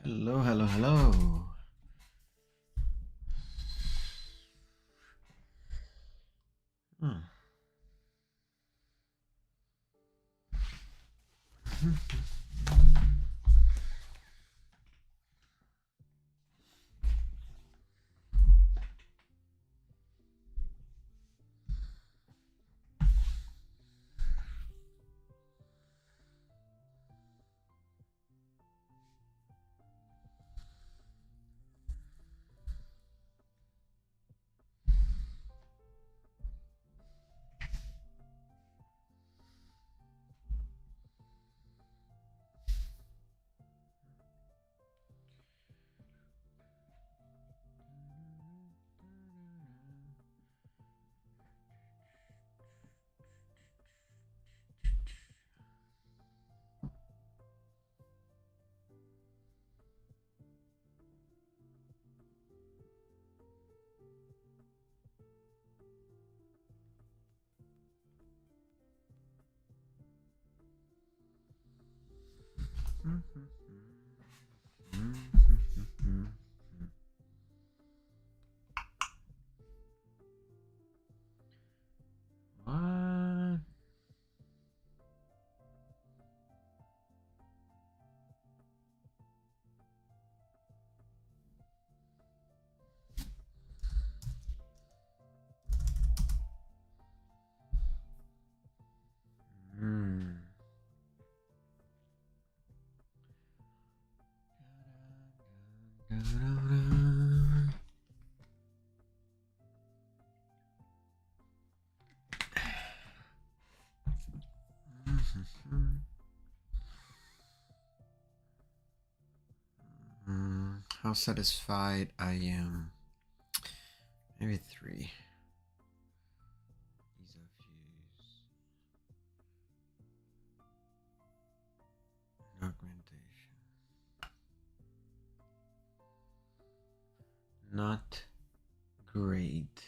Hello, hello, hello. Hmm. What? Hmm. How satisfied I am. Maybe 3. Ease of use. Augmentation. Not great.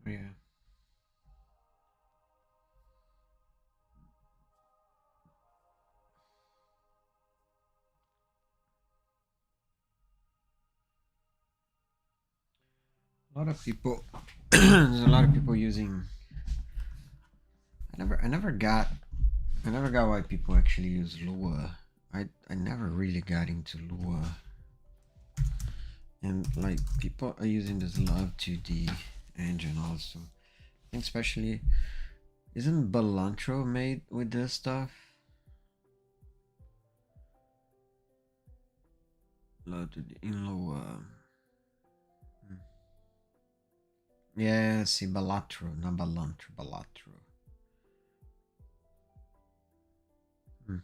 Yeah. A lot of people there's a lot of people using I never got why people actually use Lua I never really got into Lua, and like people are using this Love 2D engine also. And especially, isn't Balantro made with this stuff? Love 2D in Lua. Yeah, see, Balatro, not Balantro, Balatro. Hmm.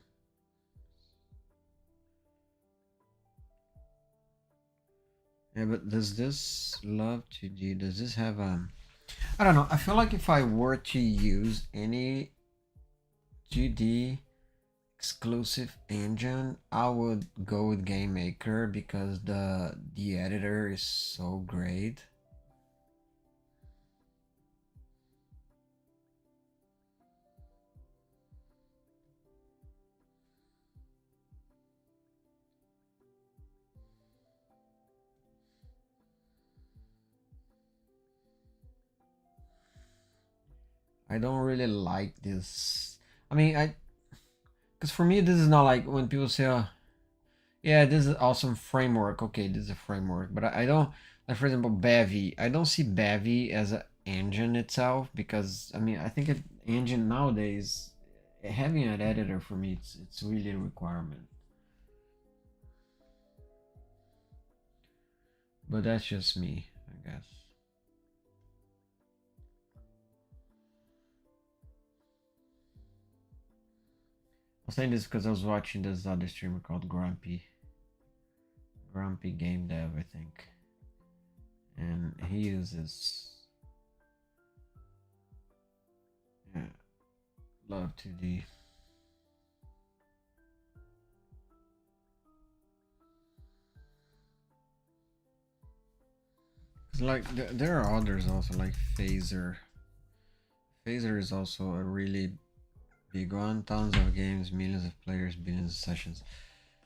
Yeah, but does this Love 2D, does this have I don't know, I feel like if I were to use any 2D exclusive engine, I would go with GameMaker because the editor is so great. I don't really like this. I mean, because for me, this is not like when people say, oh, yeah, this is awesome framework. Okay, this is a framework. But I don't, like, for example, Bevy. I don't see Bevy as an engine itself because, I mean, I think an engine nowadays, having an editor for me, it's really a requirement. But that's just me, I guess. I was saying this because I was watching this other streamer called Grumpy Game Dev, I think, and he uses yeah, Love 2D. Cause like there are others also like Phaser. Phaser is also a really big one. Tons of games, millions of players, billions of sessions.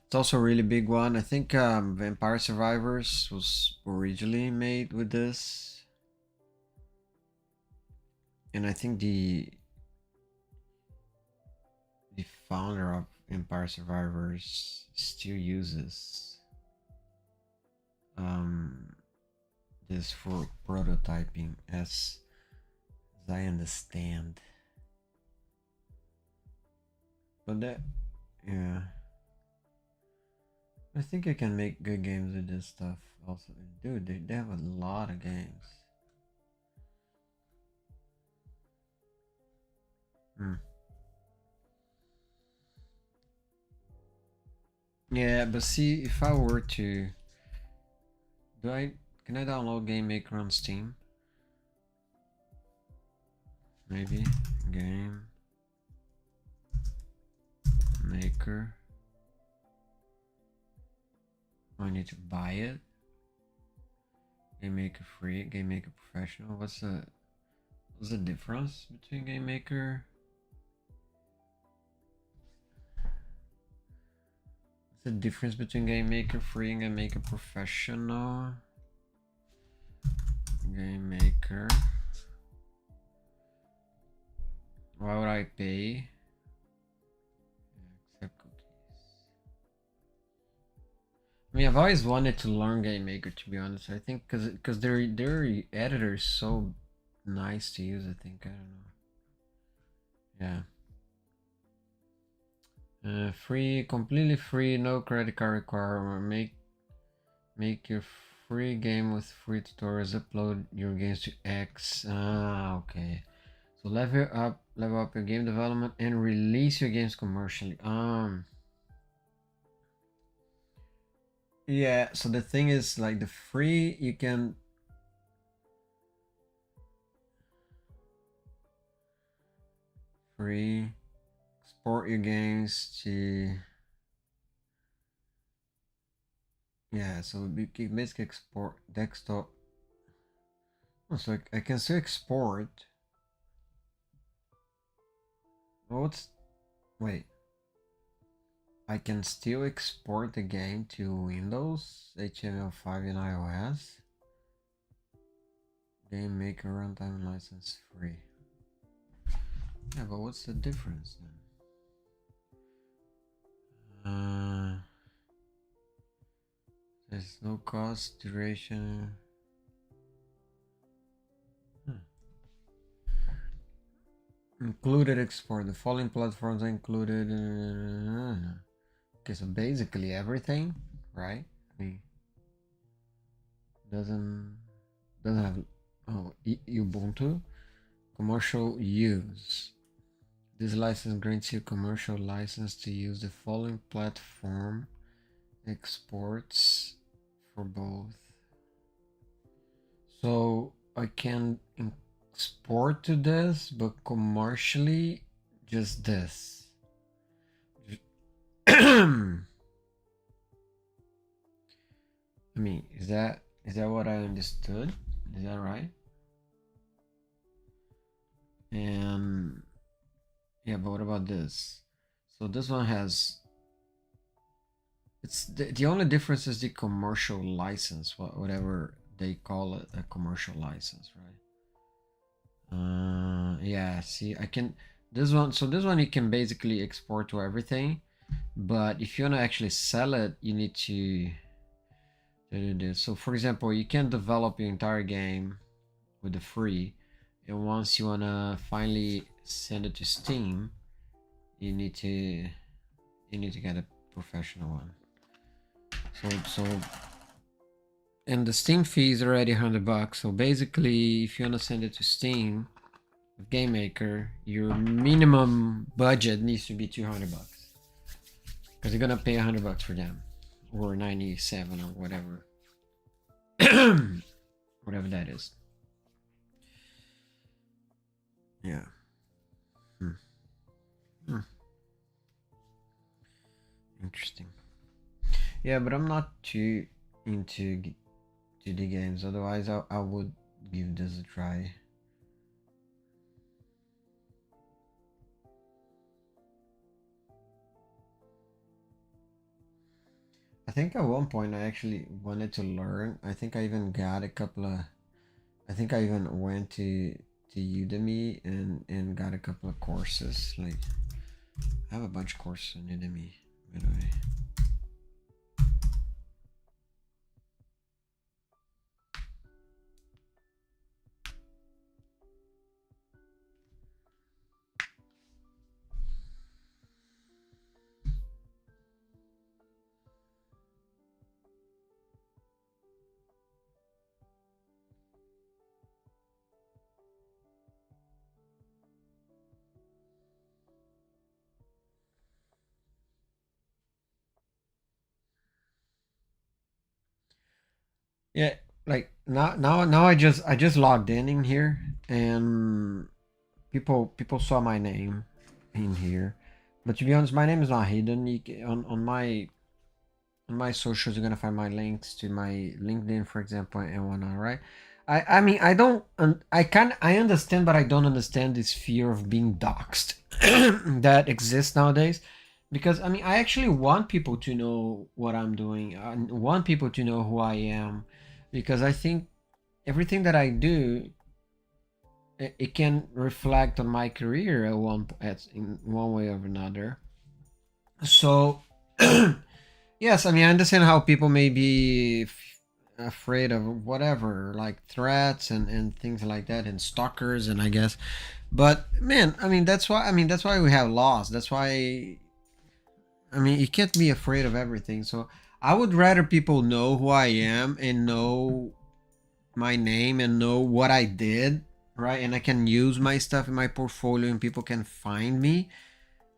It's also a really big one. I think Vampire Survivors was originally made with this, and I think the founder of Empire Survivors still uses um, this for prototyping, as I understand. But that, yeah, I think I can make good games with this stuff. Also, dude, they have a lot of games. Hmm. Yeah, but see, if I were to, do I can I download Game Maker on Steam? Maybe Game Maker. Oh, I need to buy it. Game Maker free, Game Maker professional. What's the difference between Game Maker? What's the difference between Game Maker free and Game Maker professional? Game Maker. Why would I pay? Accept cookies. I mean, I've always wanted to learn Game Maker, to be honest. I think because their editor is so nice to use. I think I don't know. Yeah. Free, completely free, no credit card requirement. Make your free game with free tutorials. Upload your games to X. Ah, okay. So level up your game development, and release your games commercially. Yeah. So the thing is, like the free, you can free export your games to. Yeah. So you can basically export desktop. Oh, so I can still export. What's wait? I can still export the game to Windows, HTML5 and iOS. Game Maker runtime license free. Yeah, but what's the difference then? There's no cost, duration. Included export. The following platforms are included. Okay, so basically everything, right? I mean, doesn't have Ubuntu commercial use. This license grants you commercial license to use the following platform exports for both. So I can export to this, but commercially just this. I mean, is that what I understood? Is that right? And yeah, but what about this? So this one has, it's the only difference is the commercial license, whatever they call it, a commercial license, right? Yeah, see, I can, this one, so this one you can basically export to everything, but if you want to actually sell it, you need to do this. So for example, you can develop your entire game with the free, and once you want to finally send it to Steam, you need to get a professional one. So and the Steam fee is already $100. So basically, if you want to send it to Steam, Game Maker, your minimum budget needs to be $200, because you're gonna pay $100 for them, or 97 or whatever, whatever that is. Yeah. Interesting. Yeah, but I'm not too into 2D games. Otherwise, I would give this a try. I think at one point I actually wanted to learn. I think I even got a couple of. I think I even went to Udemy and got a couple of courses. Like, I have a bunch of courses on Udemy, by the way. Yeah, like now I just logged in here, and people saw my name in here, but to be honest, my name is not hidden. On my socials, you're gonna find my links to my LinkedIn, for example, and whatnot, right? I mean, I understand, but I don't understand this fear of being doxxed that exists nowadays. Because I mean, I actually want people to know what I'm doing. I want people to know who I am, because I think everything that I do, it can reflect on my career in one way or another. So yes, I mean, I understand how people may be afraid of whatever, like threats and things like that, and stalkers, and I guess. But man, I mean, that's why we have laws. That's why, I mean, you can't be afraid of everything. So I would rather people know who I am and know my name and know what I did, right? And I can use my stuff in my portfolio and people can find me.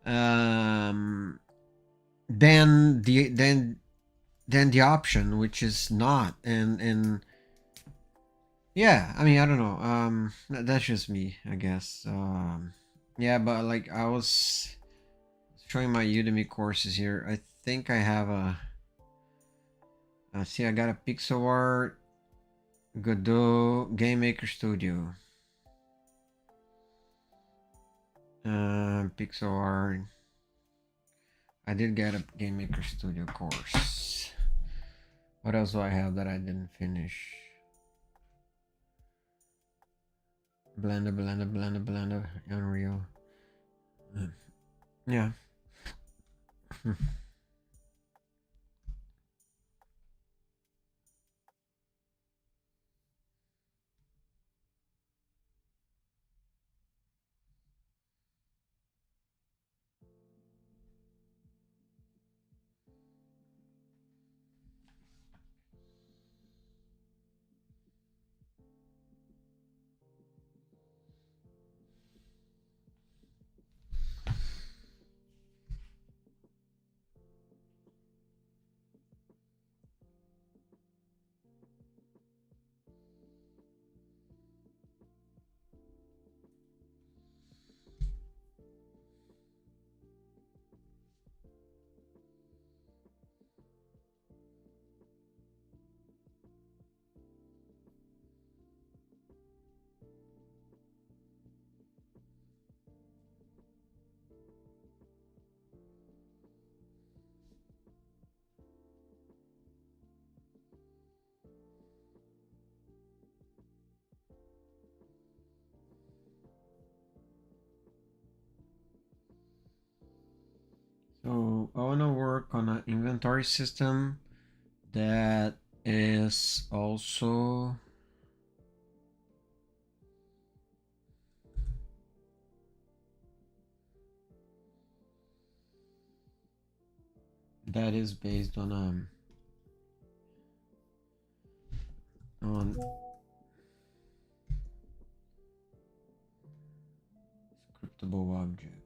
Um, then the option which is not. And yeah, I mean, I don't know. That's just me, I guess. Yeah, but like I was showing my Udemy courses here. I think I have a. See, I got a pixel art, Godot, Game Maker Studio. Pixel art. I did get a Game Maker Studio course. What else do I have that I didn't finish? Blender, Unreal. Yeah. want to work on an inventory system that is also that is based on scriptable objects.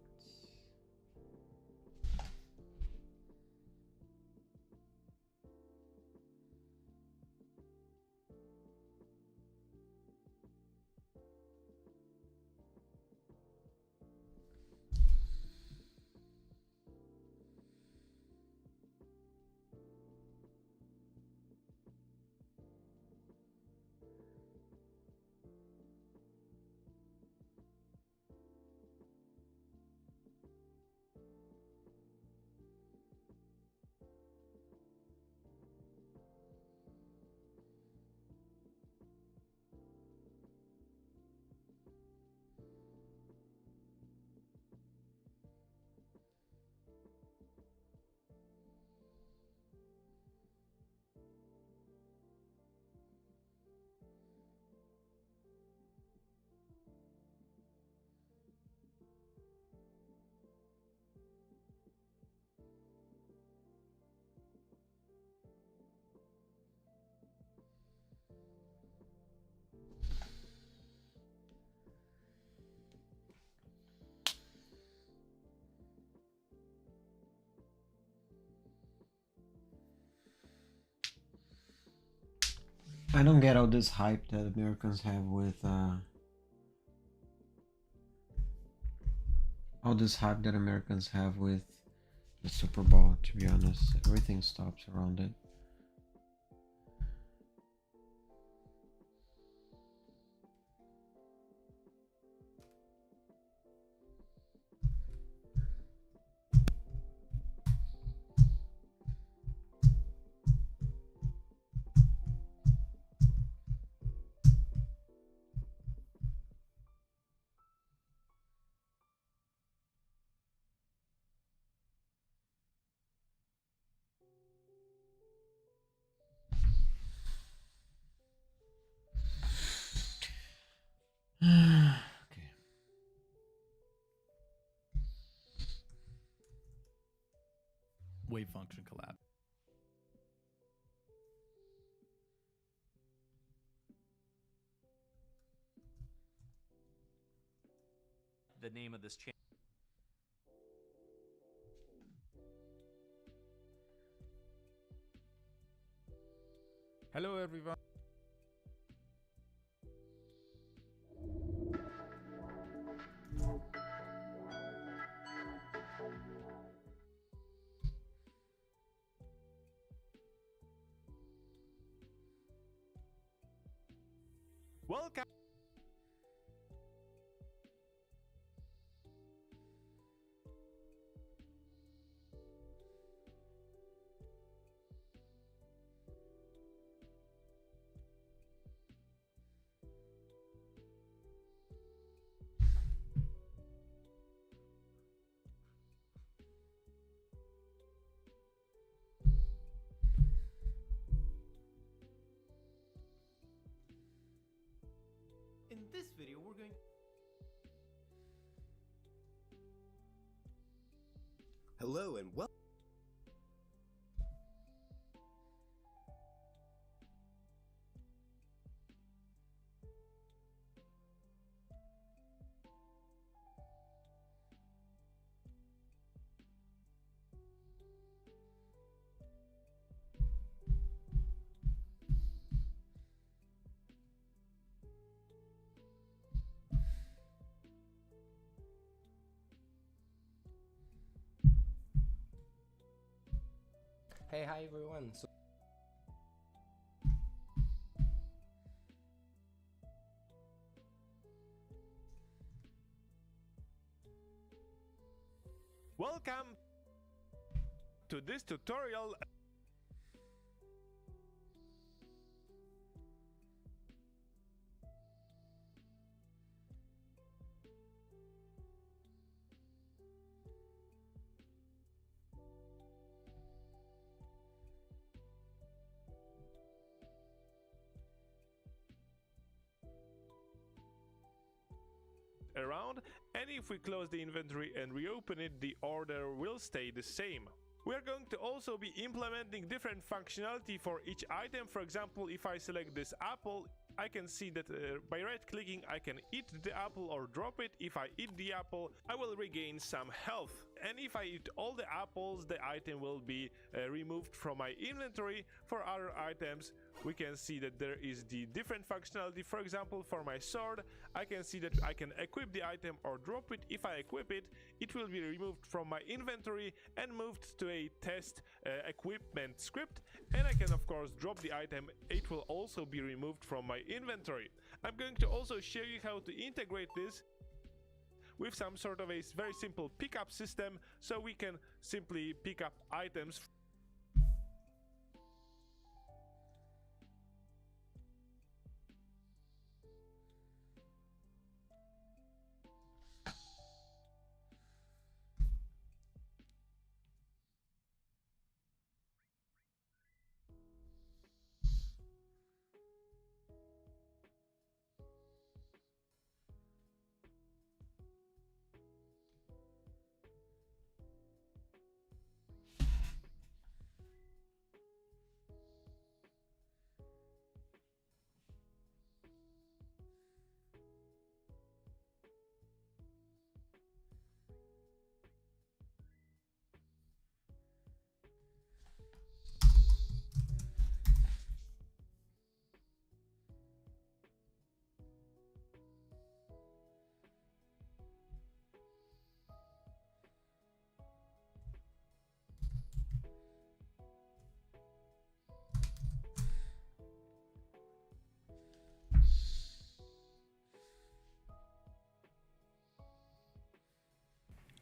I don't get all this hype that Americans have with the Super Bowl. To be honest, everything stops around it. Okay. Wave function collab. The name of this channel. Hello everyone. Welcome. In this video, we're going. Hello and welcome. Hey, hi everyone. Welcome to this tutorial. around, and if we close the inventory and reopen it, the order will stay the same. We are going to also be implementing different functionality for each item. For example, if I select this apple, I can see that by right-clicking I can eat the apple or drop it. If I eat the apple, I will regain some health. And if I eat all the apples, the item will be removed from my inventory. For other items, we can see that there is the different functionality. For example, for my sword, I can see that I can equip the item or drop it. If I equip it, it will be removed from my inventory and moved to a test equipment script. And I can of course drop the item. It will also be removed from my inventory. I'm going to also show you how to integrate this with some sort of a very simple pickup system, so we can simply pick up items.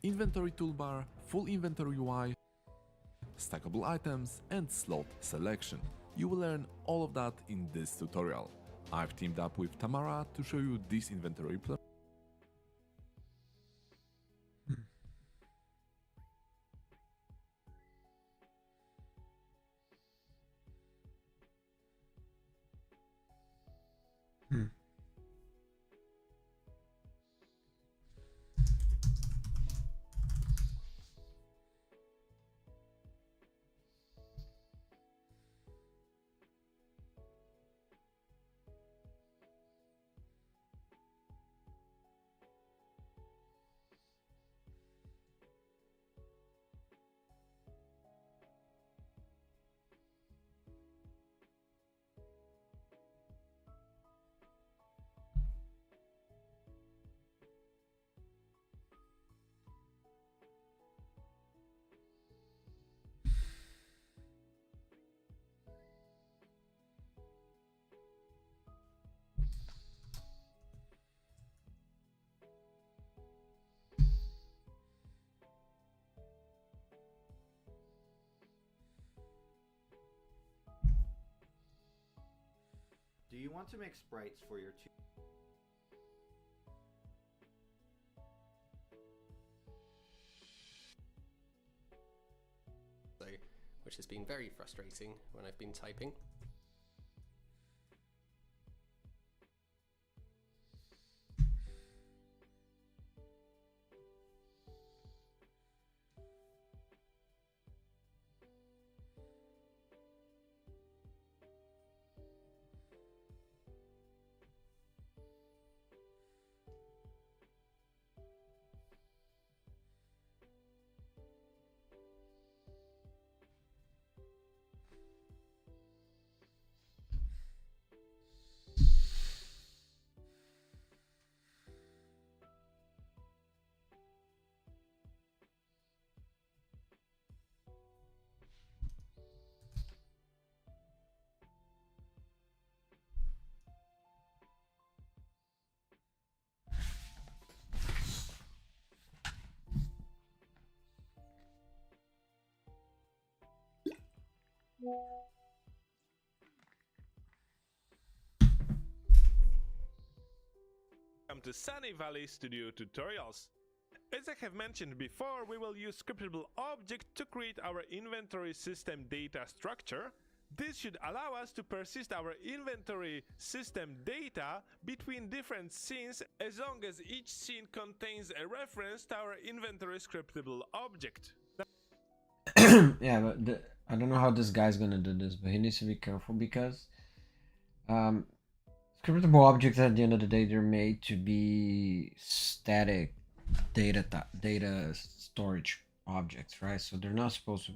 Inventory toolbar, full inventory UI, stackable items and slot selection. You will learn all of that in this tutorial. I've teamed up with Tamara to show you this inventory plan. Do you want to make sprites for your which has been very frustrating when I've been typing. Welcome to Sunny Valley Studio Tutorials. As I have mentioned before, we will use scriptable object to create our inventory system data structure. This should allow us to persist our inventory system data between different scenes as long as each scene contains a reference to our inventory scriptable object. Yeah, but I don't know how this guy's gonna do this, but he needs to be careful because scriptable objects at the end of the day, they're made to be static data storage objects, right? So they're not supposed to,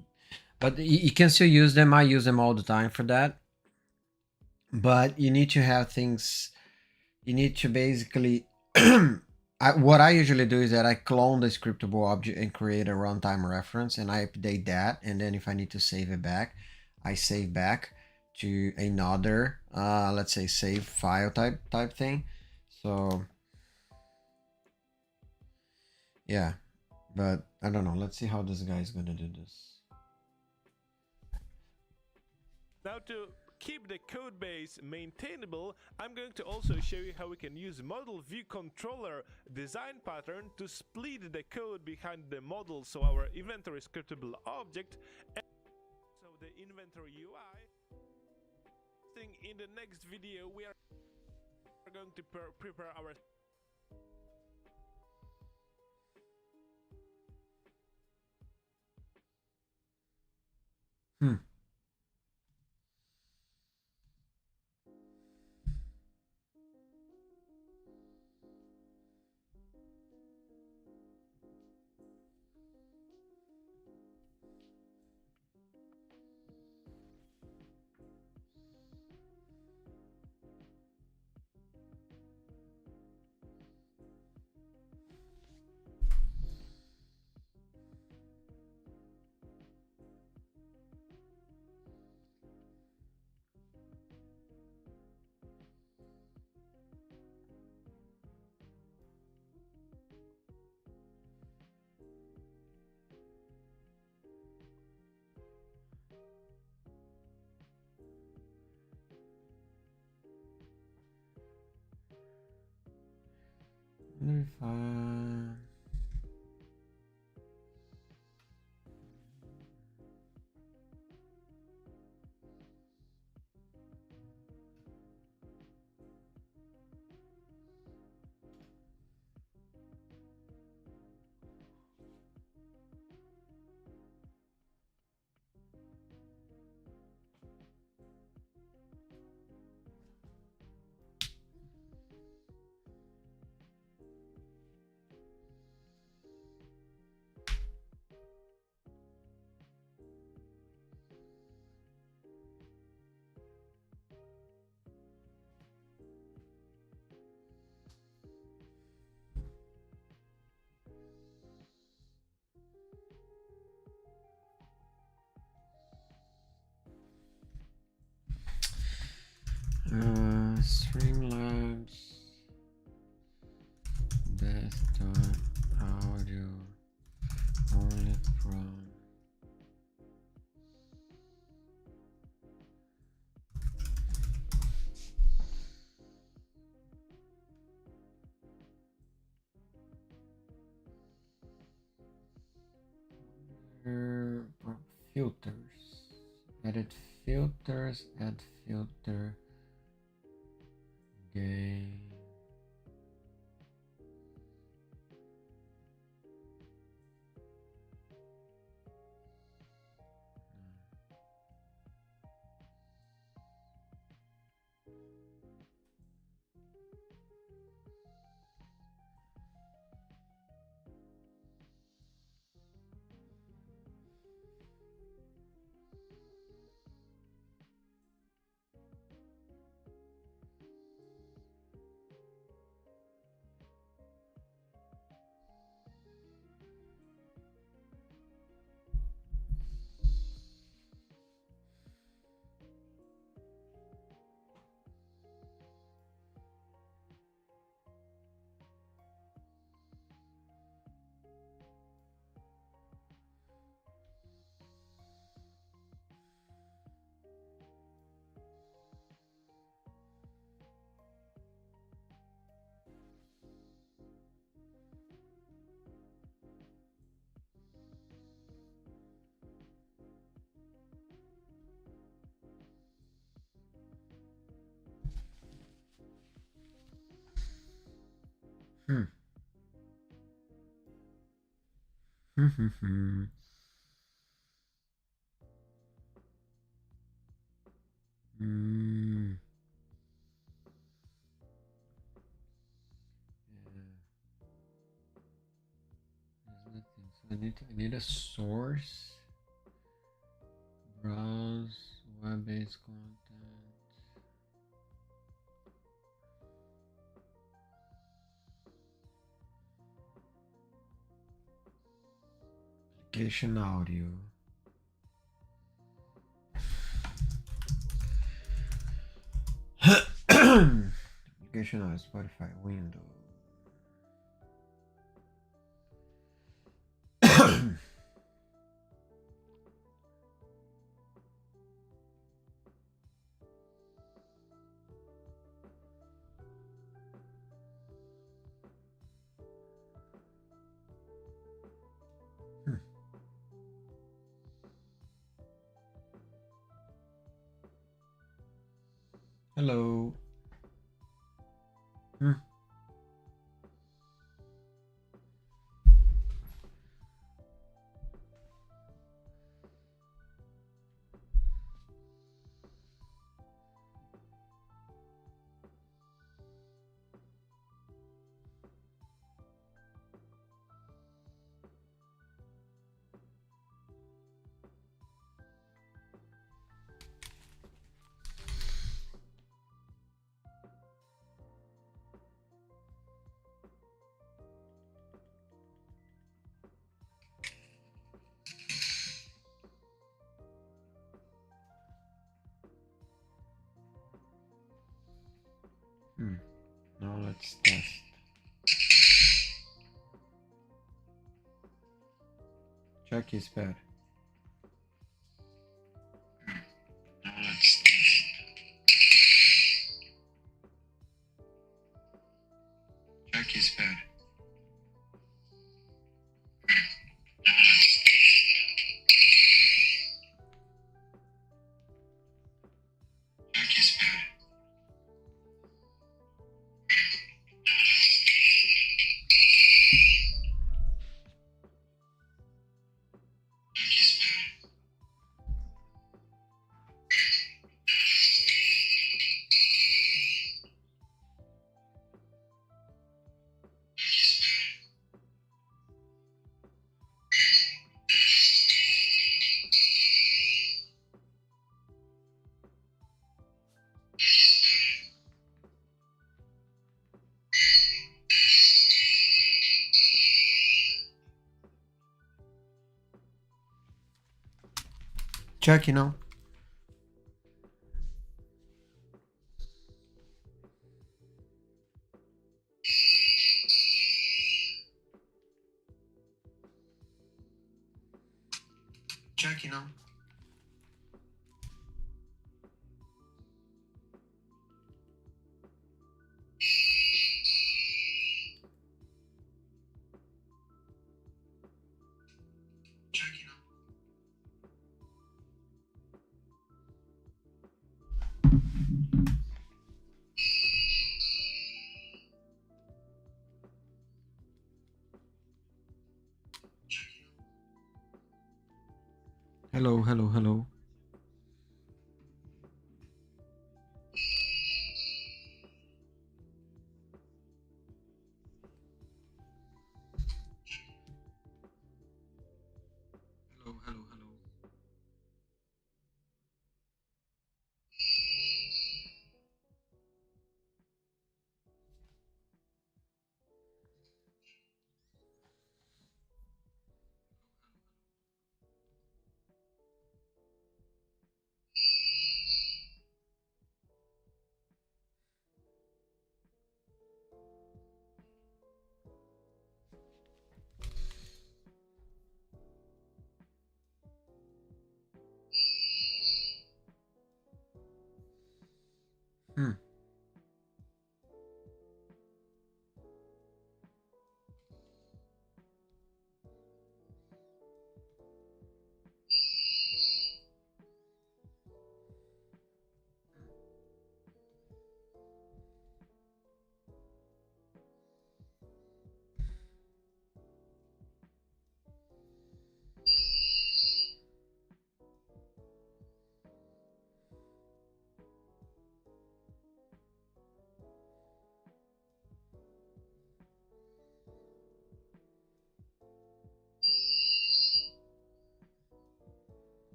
but you can still use them. I use them all the time for that. But you need to have things, you need to basically what I usually do is that I clone the scriptable object and create a runtime reference, and I update that, and then if I need to save it back, I save back to another let's say save file type thing. So yeah, but I don't know, let's see how this guy is gonna do this. Now, to keep the code base maintainable, I'm going to also show you how we can use model view controller design pattern to split the code behind the model, so our inventory scriptable object, and so the inventory UI. In the next video, we are going to prepare our Streamlabs desktop audio only from filters, edit filters, add filter, game. Mm. Yeah. There's nothing. So I need a source. Browse web-based content. Application audio. Application audio, Spotify, Windows. Hello. Now let's test. Check his pad. Now let's test. Check his pad. Check his pad. Check, you know. Check, you know. Check, you know. Hello, hello, hello. Hello, hello, hello. Hmm.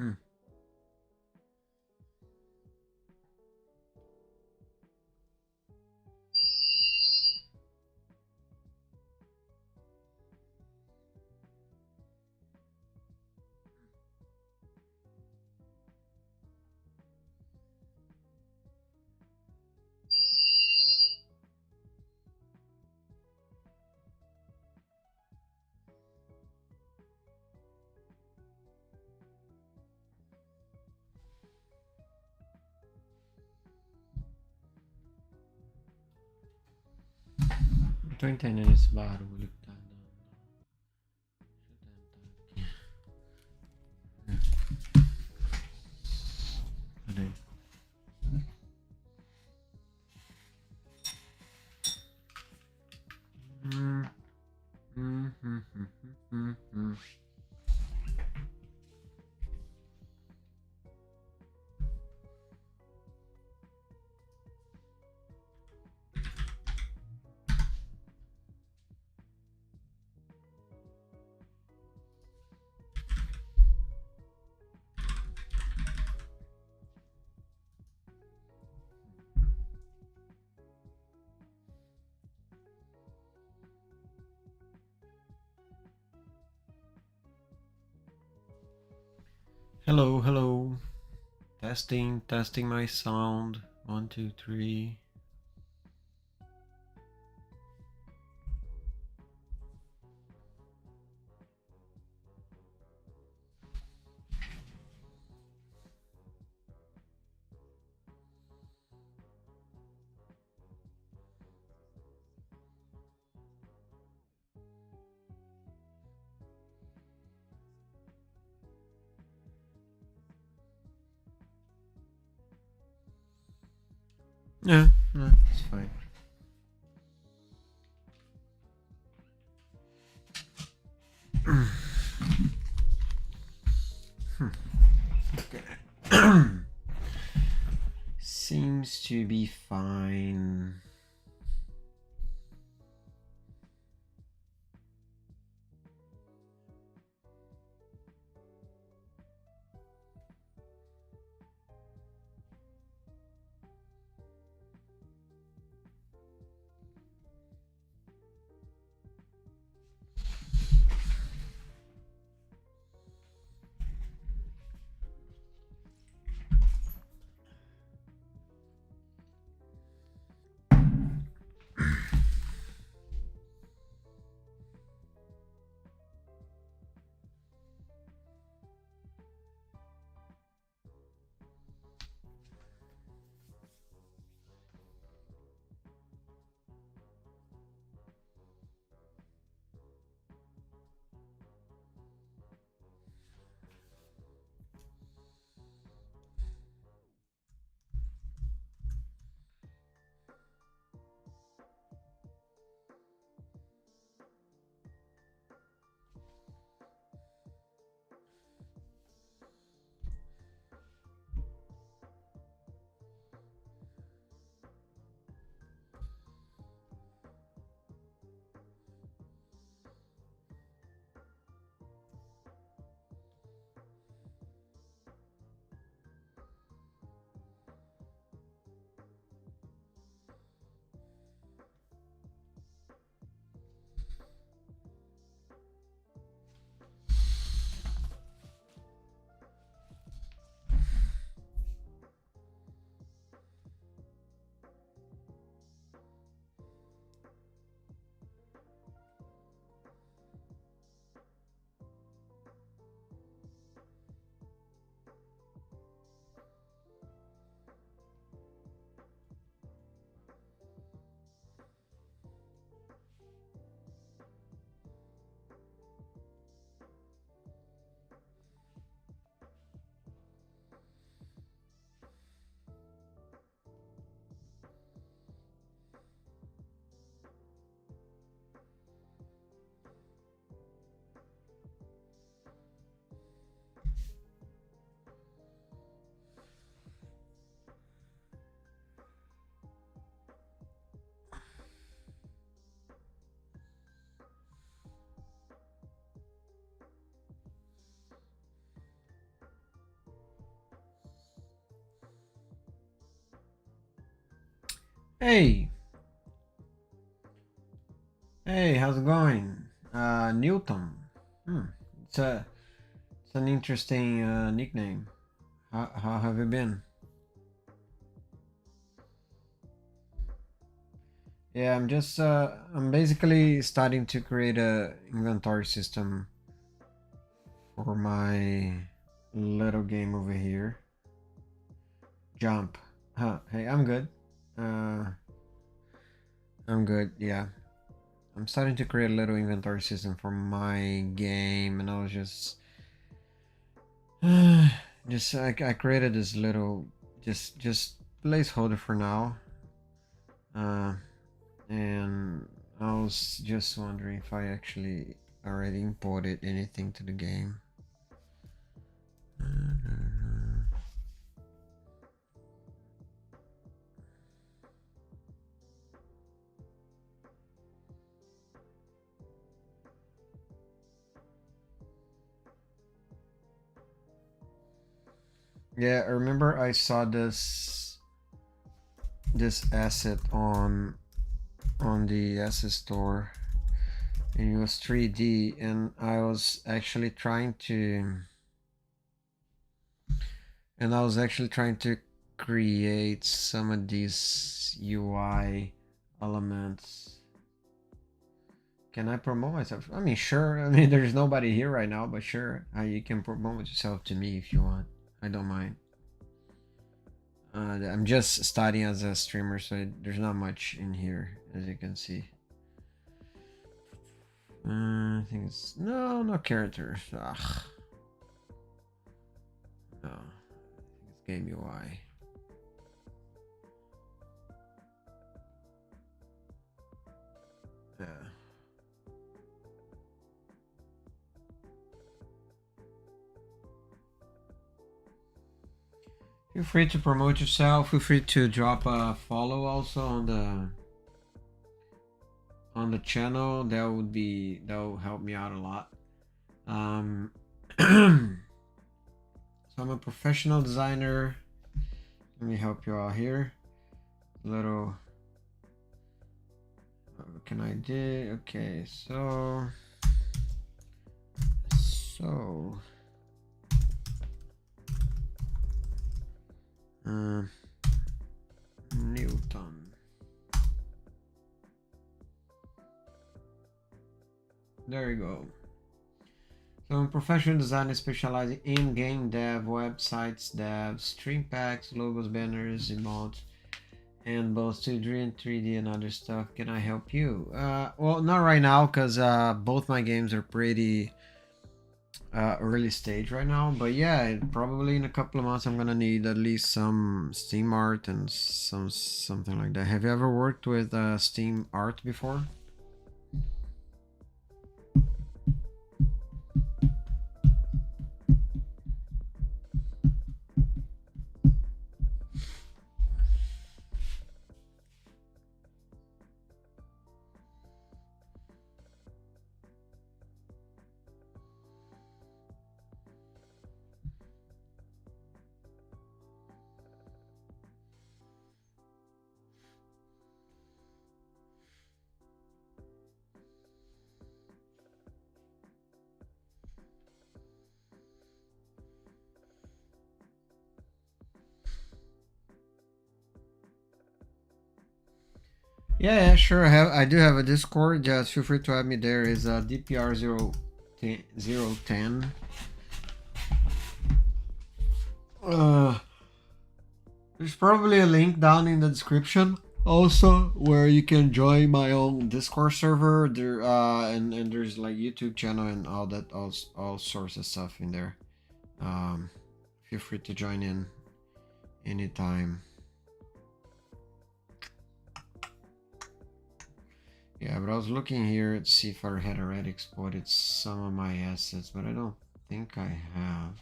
Hmm. Tô entendendo esse barulho que tá dando. Deixa eu tentar aqui. Peraí. Hum. Hello, hello. Testing my sound. 1, 2, 3. Yeah, it's fine. Okay. Seems to be fine. Hey, hey, how's it going? Newton. Hmm. It's an interesting nickname. How have you been? Yeah, I'm basically starting to create a inventory system for my little game over here. Jump. Huh. Hey, I'm good. Uh, I'm good. Yeah. I'm starting to create a little inventory system for my game, and I was I created this little just placeholder for now. Uh, and I was just wondering if I actually already imported anything to the game. Yeah, I remember I saw this asset on the asset store, and it was 3D, and I was actually trying to create some of these UI elements. Can I promote myself? I mean, sure. I mean, there's nobody here right now, but sure, you can promote yourself to me if you want. I don't mind. I'm just starting as a streamer, so there's not much in here, as you can see. I think it's no characters. Ugh. No, I think it's game UI. Yeah. Feel free to promote yourself. Feel free to drop a follow also on the channel. That will help me out a lot. So I'm a professional designer. Let me help you out here. Little. What can I do? Okay, so. Newton. There you go. So I'm a professional designer specializing in game dev, websites dev, stream packs, logos, banners, emotes, and both 2D and 3D and other stuff. Can I help you? Well, not right now, because both my games are pretty early stage right now. But yeah, probably in a couple of months I'm gonna need at least some Steam art and something like that. Have you ever worked with Steam art before? Yeah, sure. I do have a Discord. Just feel free to add me there. Is DPR 010. There's probably a link down in the description also where you can join my own Discord server. There and there's like YouTube channel and all that, all sorts of stuff in there. Feel free to join in anytime. Yeah, but I was looking here to see if I had already exported some of my assets, but I don't think I have.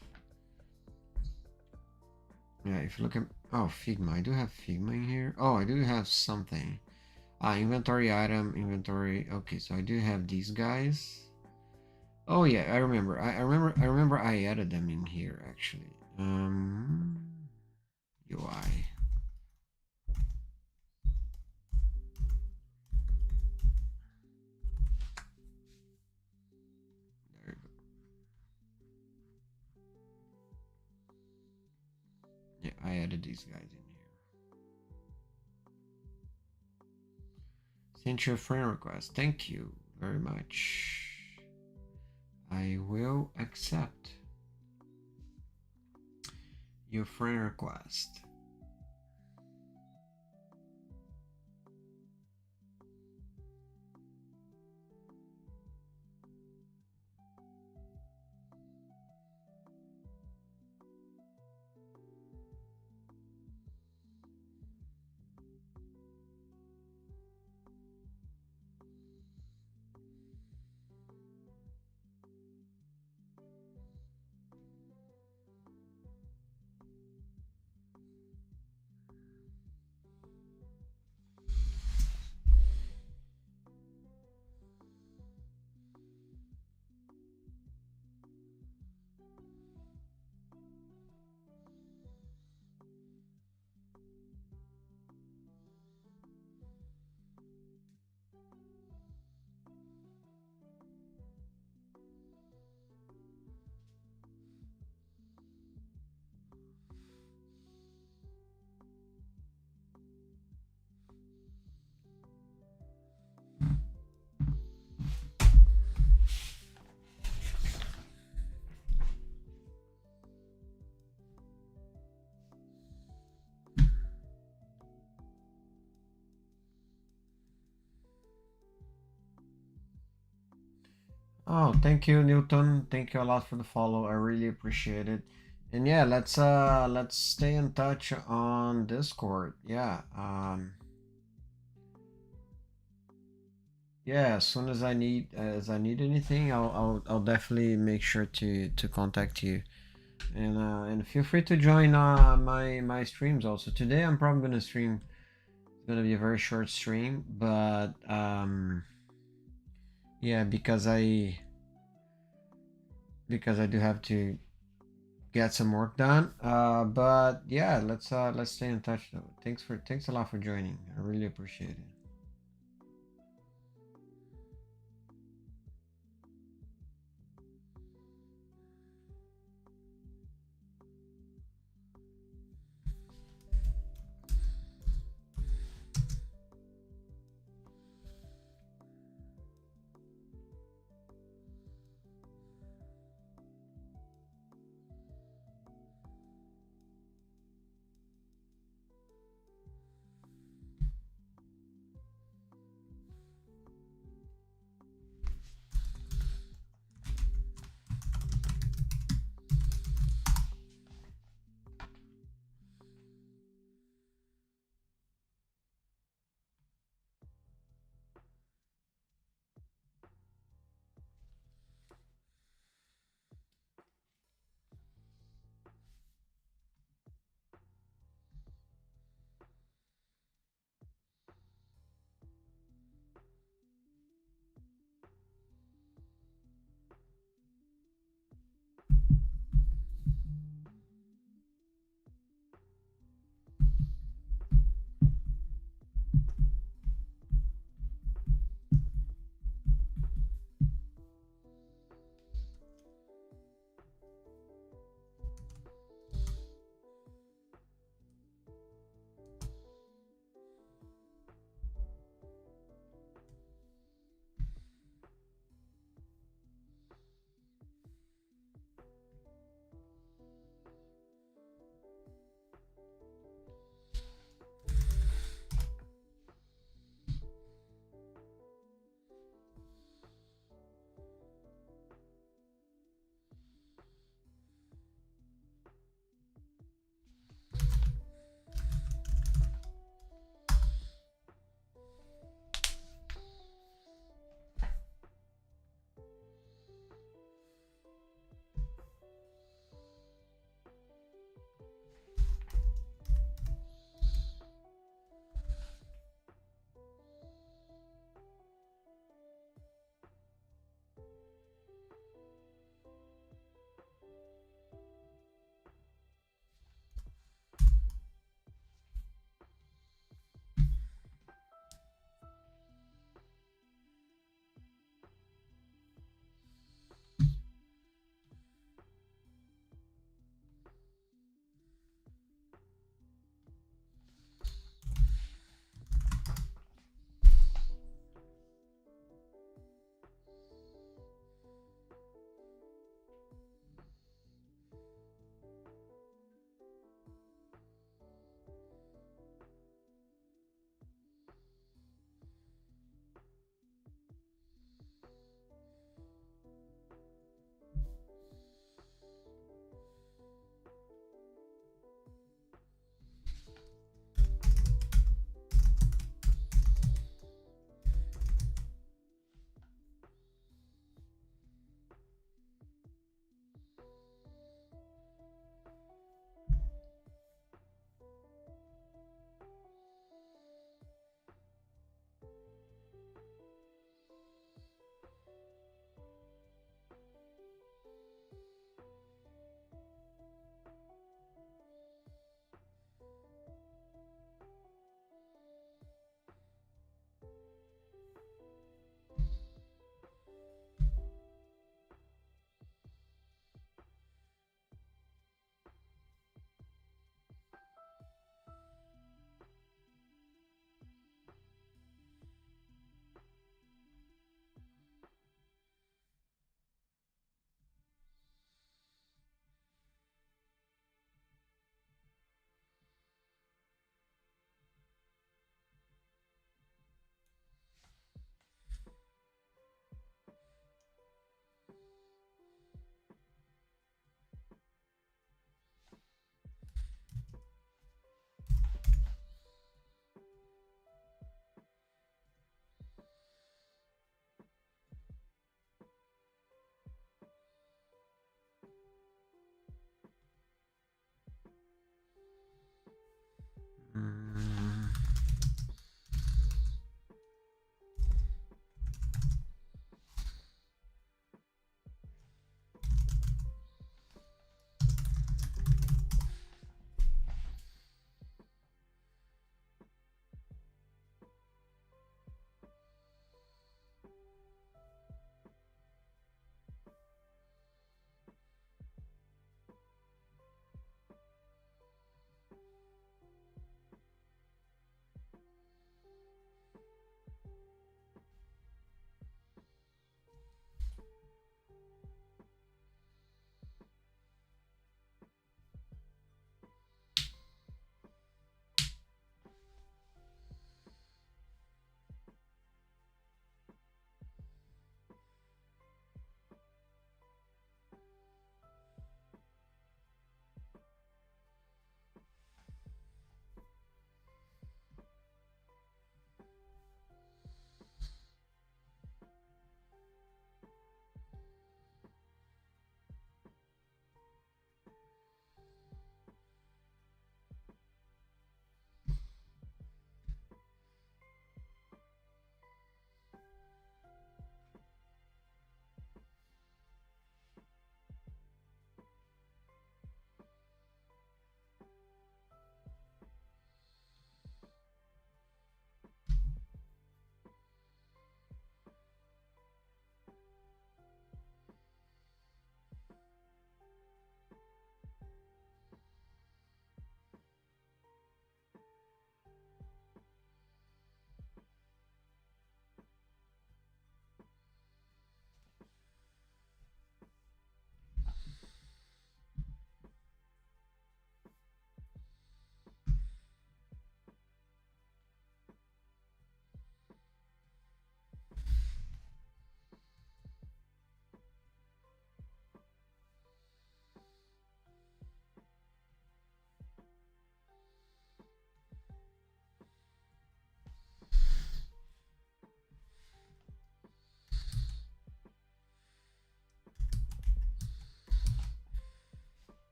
Yeah, if you look at, oh, Figma, I do have Figma in here. Oh, I do have something. Inventory item, inventory. Okay, so I do have these guys. Oh yeah, I remember. I remember I added them in here actually. UI. added these guys in here. Send your friend request. Thank you very much. I will accept your friend request. Oh, thank you, Newton. Thank you a lot for the follow. I really appreciate it. And yeah, let's stay in touch on Discord. Yeah. Yeah, as soon as I need anything, I'll definitely make sure to contact you. And feel free to join my streams also. Today I'm probably gonna stream. It's gonna be a very short stream, but yeah, because I do have to get some work done. But yeah, let's stay in touch though. Thanks a lot for joining. I really appreciate it.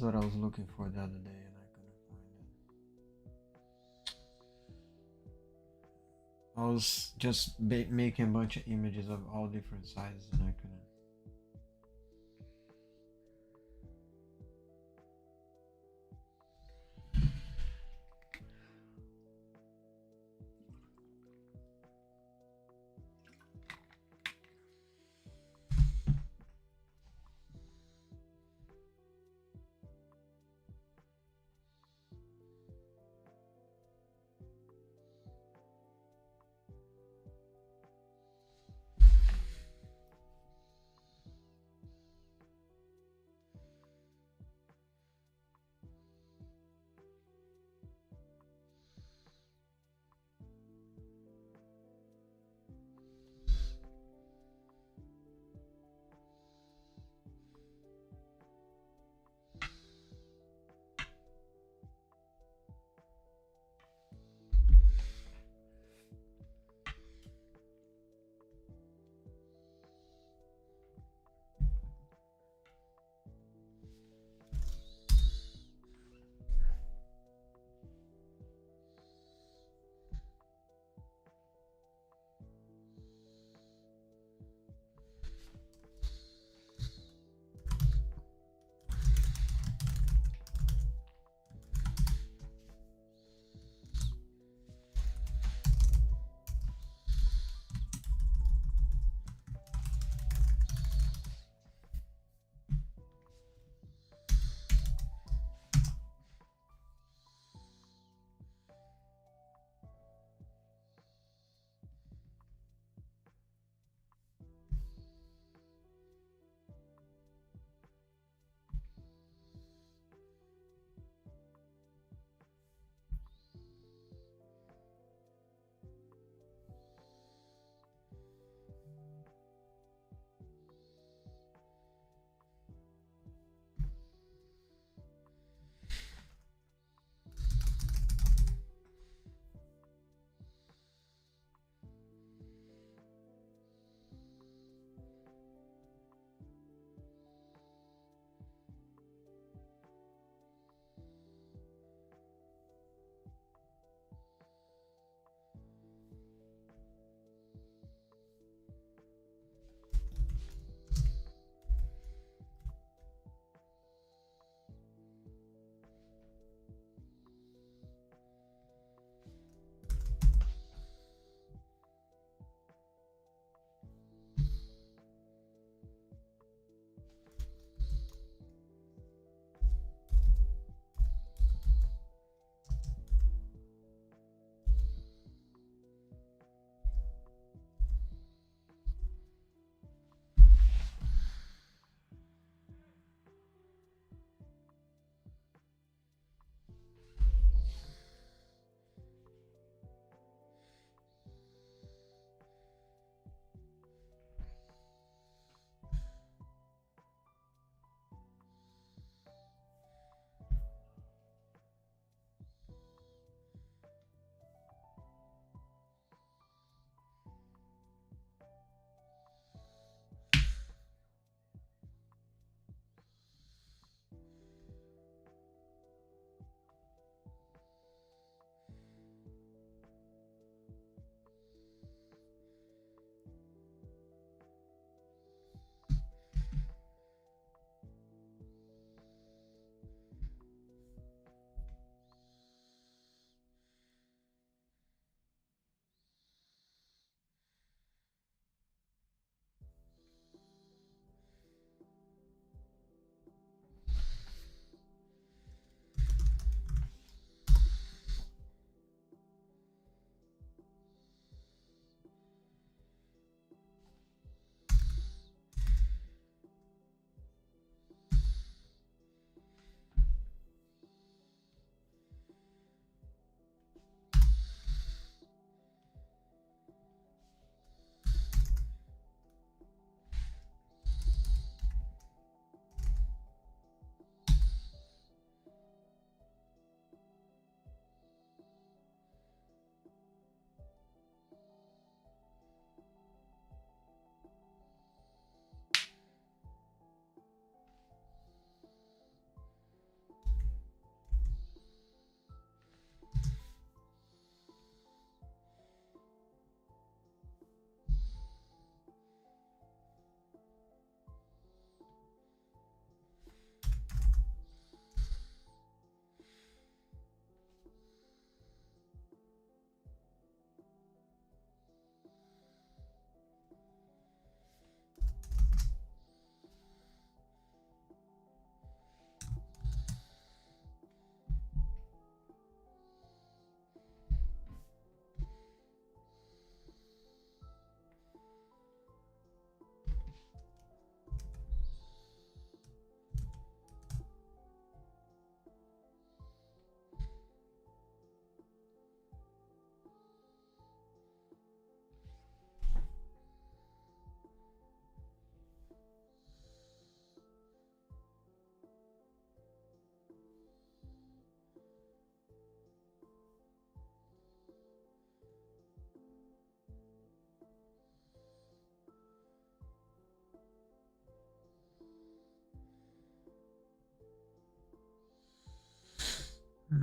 what I was looking for the other day and I couldn't find it. I was just making a bunch of images of all different sizes and I couldn't.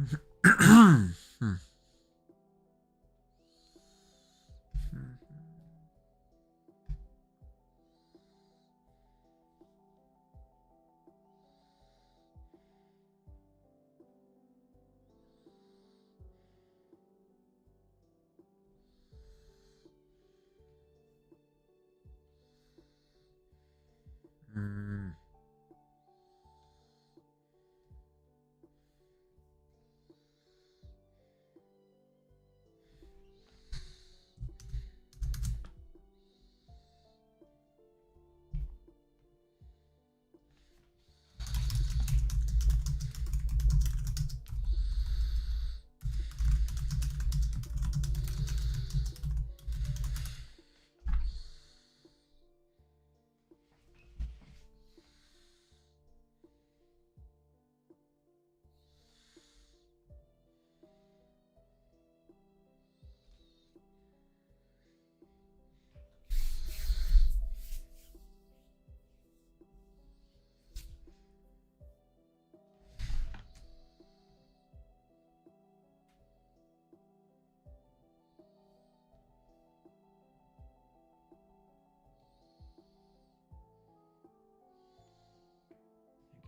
Hmm. Hmm.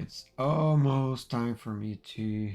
It's almost time for me to.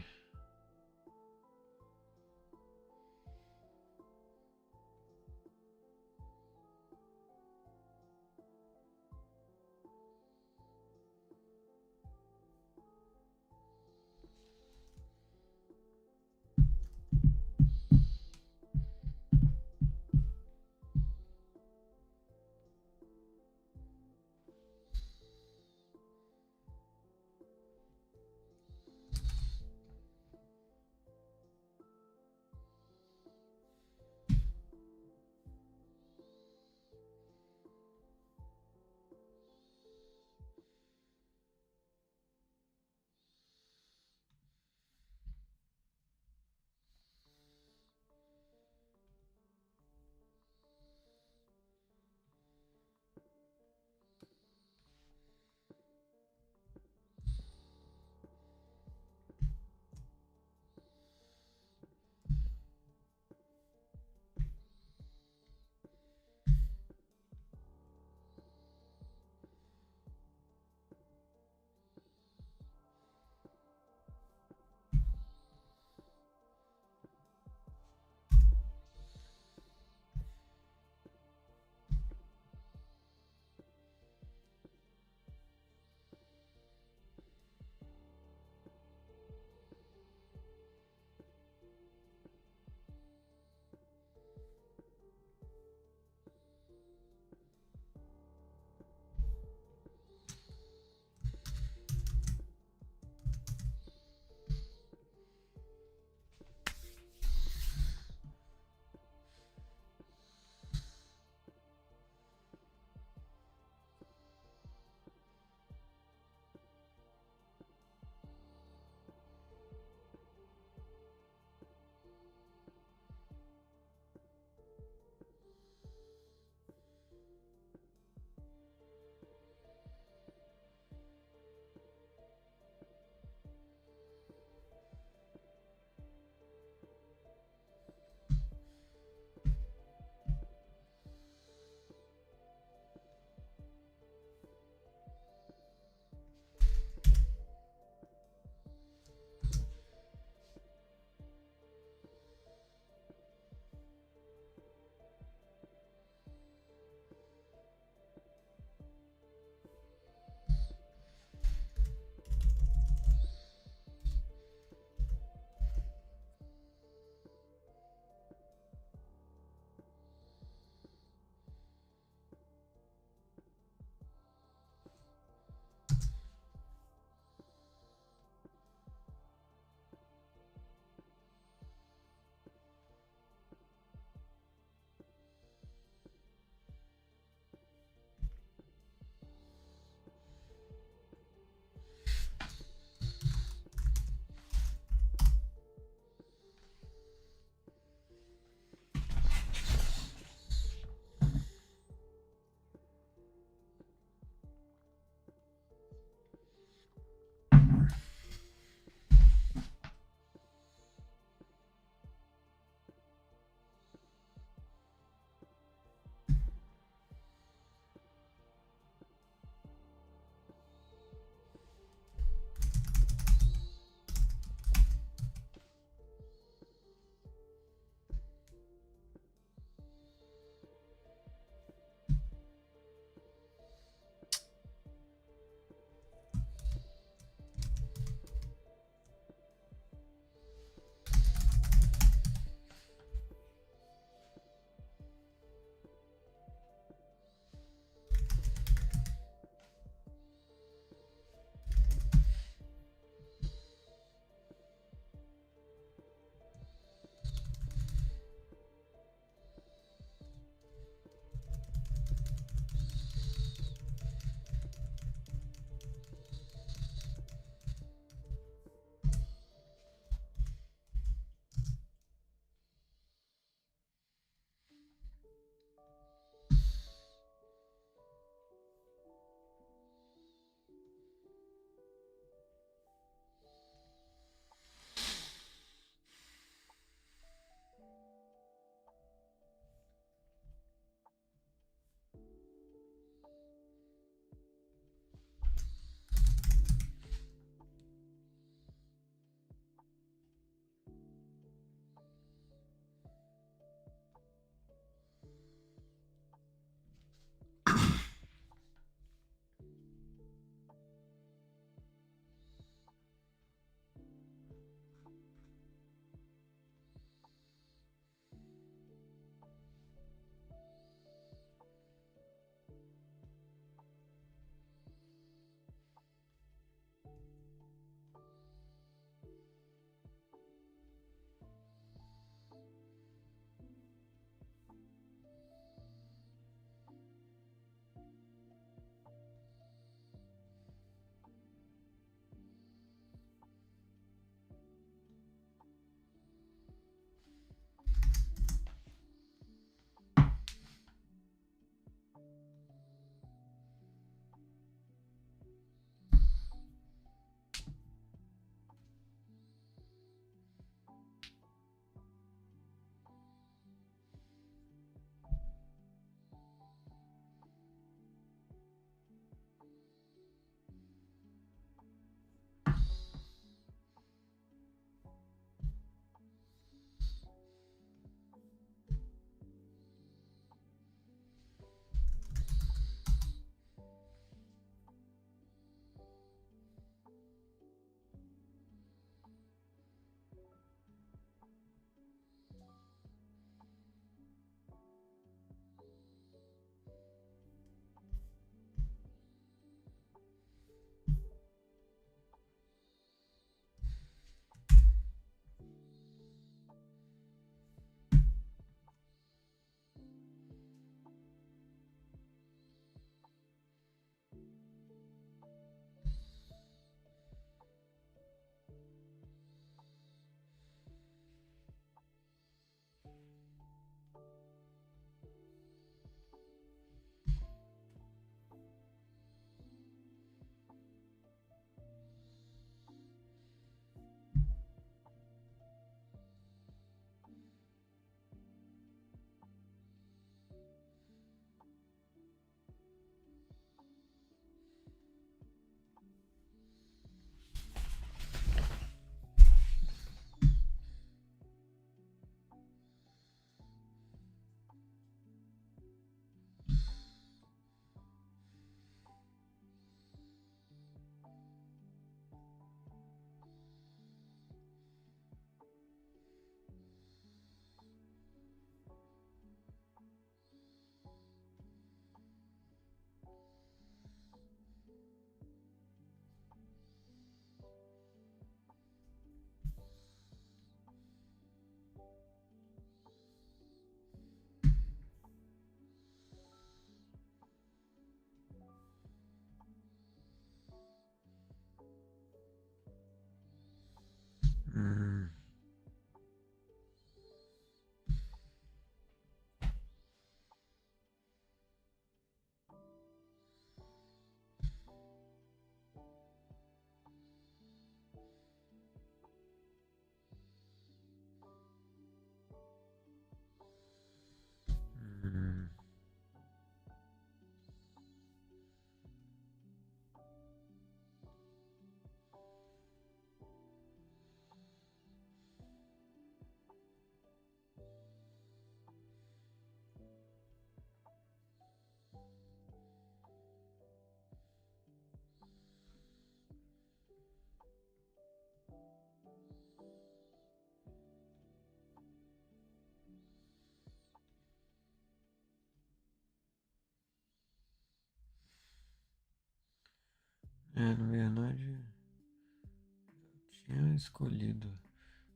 É, na verdade, eu tinha escolhido.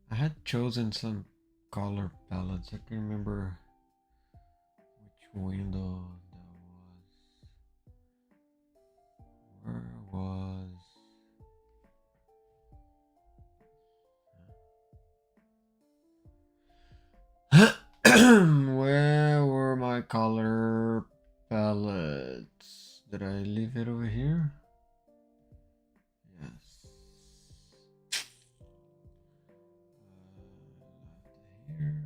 I had chosen some color palettes. I can't remember which window that was. Where was? Where were my color palettes? Did I leave it over here? Yes. Left it here.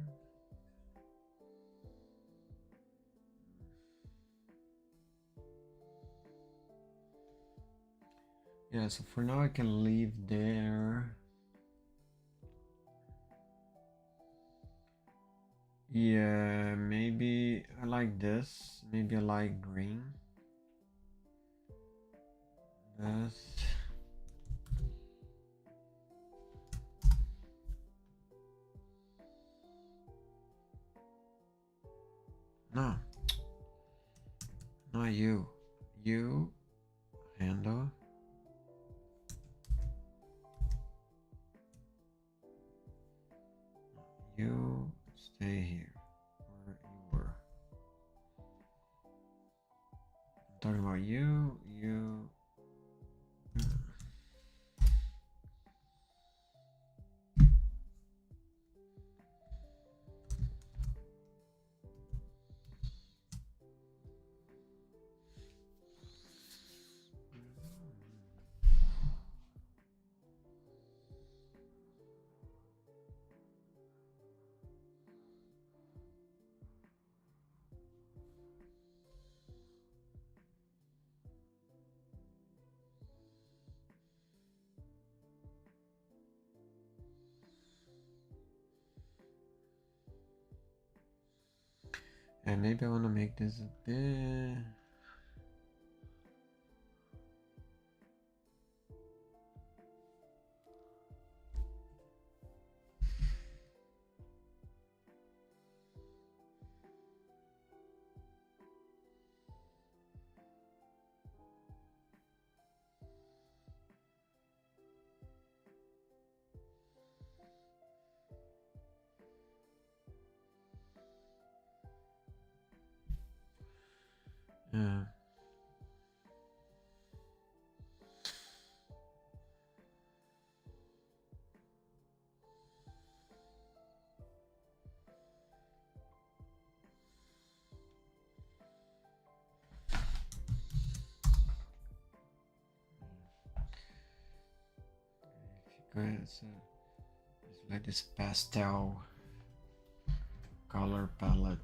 Yeah, so for now I can leave there. Yeah, maybe I like this. Maybe I like green. This. No. Not you. You handle. You stay here. Where you were. I'm talking about you. And maybe I want to make this a bit. Yeah. If you go, it's like this pastel color palette.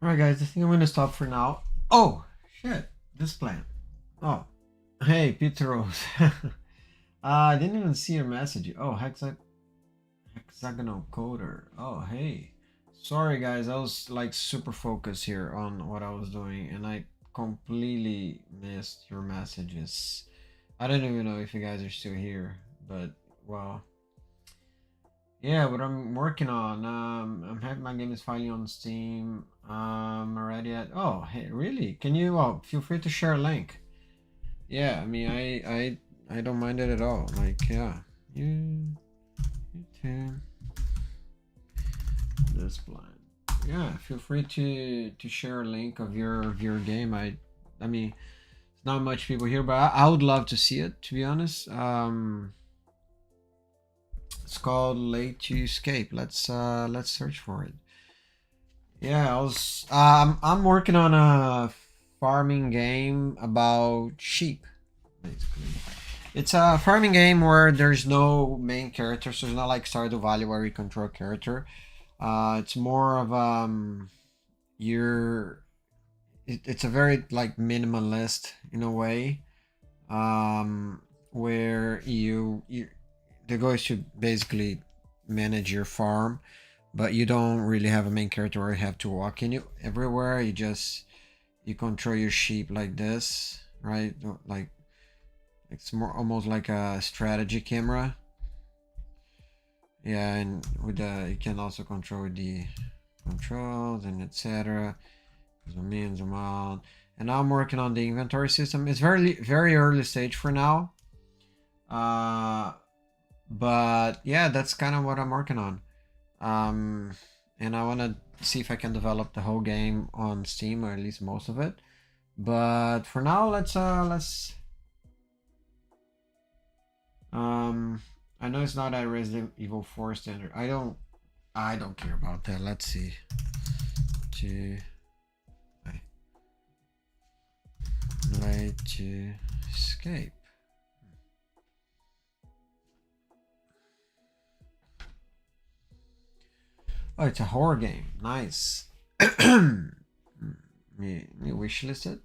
Alright guys, I think I'm gonna stop for now. Oh shit, this plant. Oh, hey Peter Rose. I didn't even see your message. Oh, hexagonal coder. Oh, hey. Sorry guys, I was like super focused here on what I was doing and I completely missed your messages. I don't even know if you guys are still here, but well. Yeah, what I'm working on. I'm having my game is finally on Steam. Already at. Oh, hey, really? Can you? Well, feel free to share a link. Yeah, I mean, I don't mind it at all. Like, yeah, you too. This blind. Yeah, feel free to share a link of your game. I mean, it's not much people here, but I would love to see it. To be honest. It's called Late to Escape. Let's search for it. Yeah, I'm working on a farming game about sheep, basically. It's a farming game where there's no main character, so it's not like Stardew Valley where you control a character. It's more of it's a very like minimalist in a way, where you the goal is to basically manage your farm, but you don't really have a main character where you have to walk in you everywhere. You control your sheep like this, right? Like it's more almost like a strategy camera. Yeah, and with the you can also control the controls and etc. Zoom in, zoom out. And now I'm working on the inventory system. It's very early stage for now. But yeah, that's kind of what I'm working on. And I want to see if I can develop the whole game on Steam, or at least most of it. But for now, let's I know it's not a Resident Evil 4 standard. I don't care about that. Let's see. Late to Escape. Oh, it's a horror game. Nice. me wishlist it.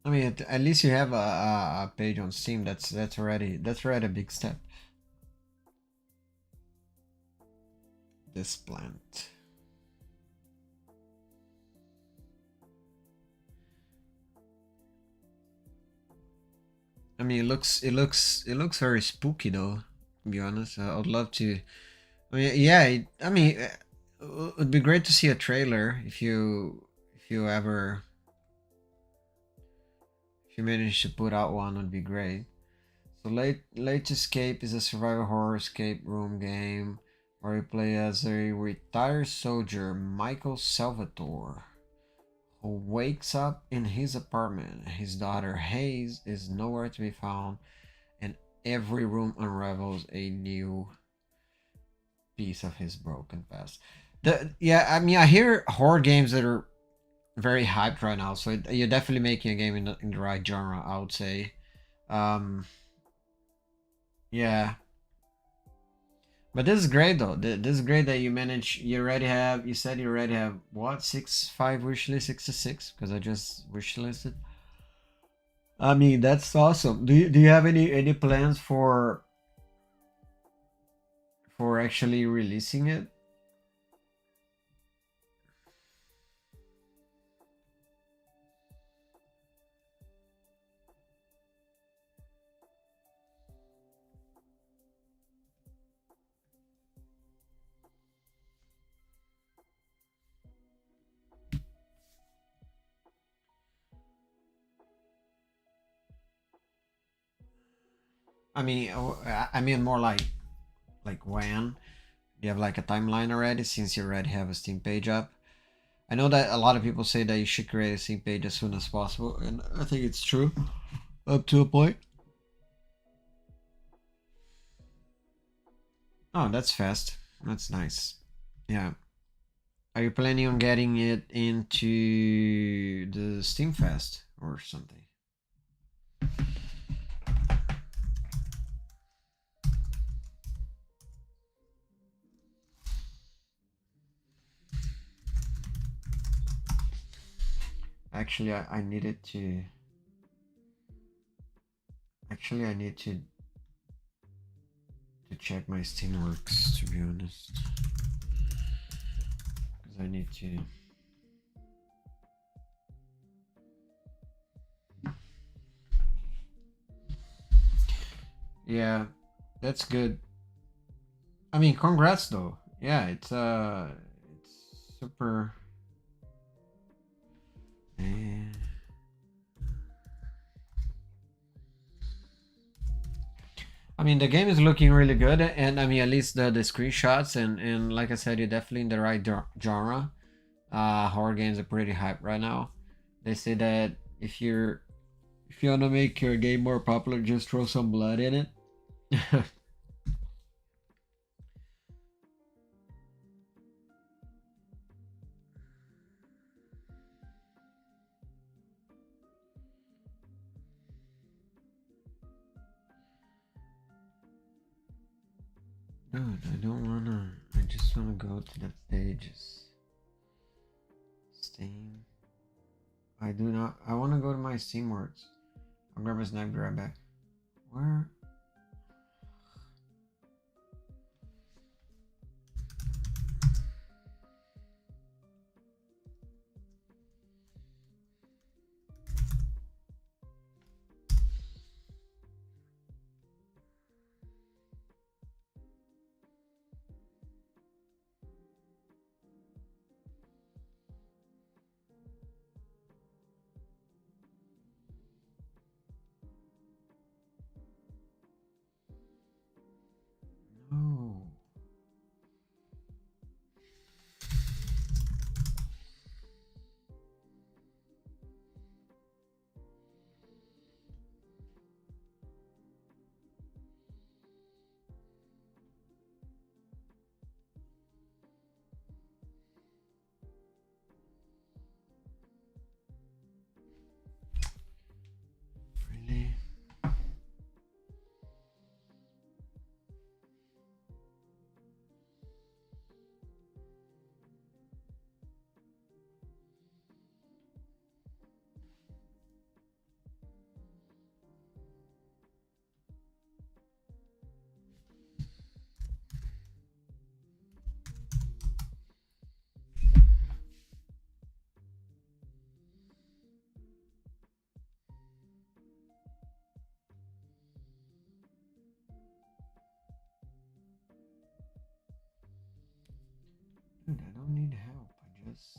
I mean, at least you have a page on Steam. That's already a big step. This plant. I mean, it looks very spooky though. To be honest, I would love to. I mean, yeah. It would be great to see a trailer if you ever if you manage to put out one. Would be great. So Late Escape is a survival horror escape room game where you play as a retired soldier, Michael Salvatore, who wakes up in his apartment. His daughter Hayes is nowhere to be found, and every room unravels a new piece of his broken past. I mean, I hear horror games that are very hyped right now, so you're definitely making a game in the right genre, I would say. Yeah. But this is great though. This is great that you said you already have what, 5 wishlist, 66, because I just wishlisted. I mean, that's awesome. Do you have any plans for actually releasing it? I mean more like when you have like a timeline already, since you already have a Steam page up. I know that a lot of people say that you should create a Steam page as soon as possible, and I think it's true up to a point. Oh, that's fast. That's nice. Yeah. Are you planning on getting it into the Steam Fest or something? actually I needed to. Actually, I need to check my Steam works, to be honest, because I need to. Yeah, that's good. I mean, congrats though. Yeah, it's super. Eh. I mean, the game is looking really good, and I mean, at least the screenshots and like I said, you're definitely in the right genre. Horror games are pretty hype right now. They say that if you want to make your game more popular, just throw some blood in it. Dude, I don't wanna. I just wanna go to the pages. Steam. I do not. I wanna go to my Steam works. I'll grab a snack, be right back. Where? No. Really? Dude, I don't need help. I just.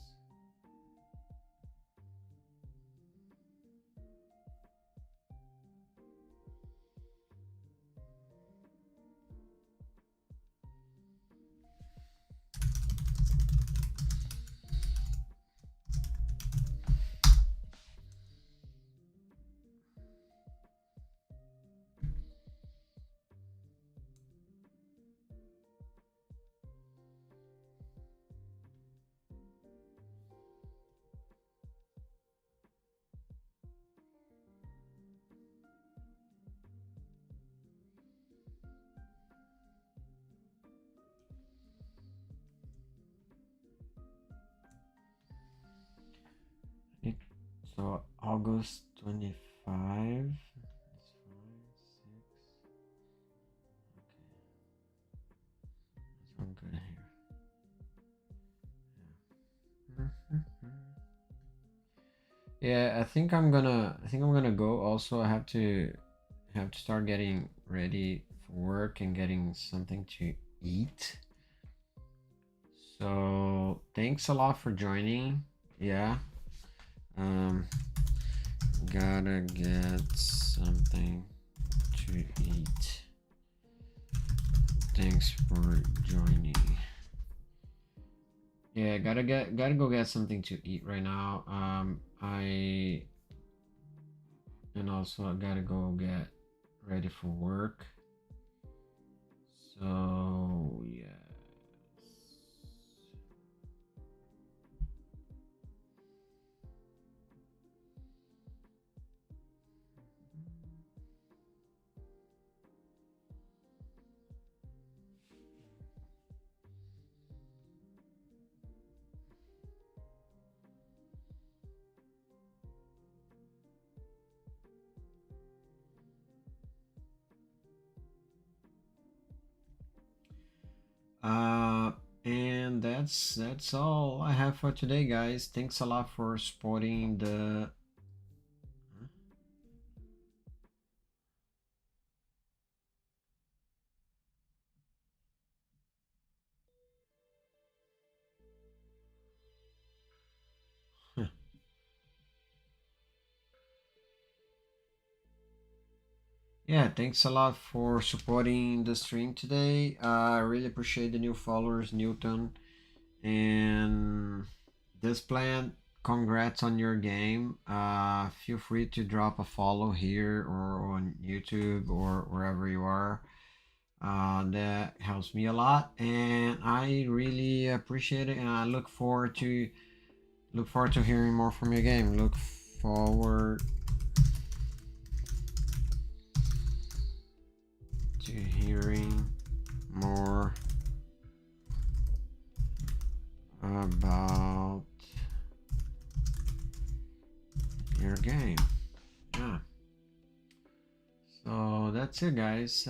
It, so August 25. That's 5, 6. Okay. That's all good here. Yeah. Yeah, I think I'm gonna go. Also, I have to start getting ready for work and getting something to eat. So thanks a lot for joining. Yeah. Um, gotta get something to eat. Thanks for joining. Yeah, gotta go get something to eat right now. And also I gotta go get ready for work. So yeah. And that's all I have for today, guys. Thanks a lot for supporting the yeah, thanks a lot for supporting the stream today. I really appreciate the new followers, Newton and this plan. Congrats on your game. Feel free to drop a follow here or on YouTube or wherever you are. That helps me a lot, and I really appreciate it. And I look forward to hearing more from your game. Look forward to hearing more about your game. Yeah. So that's it, guys.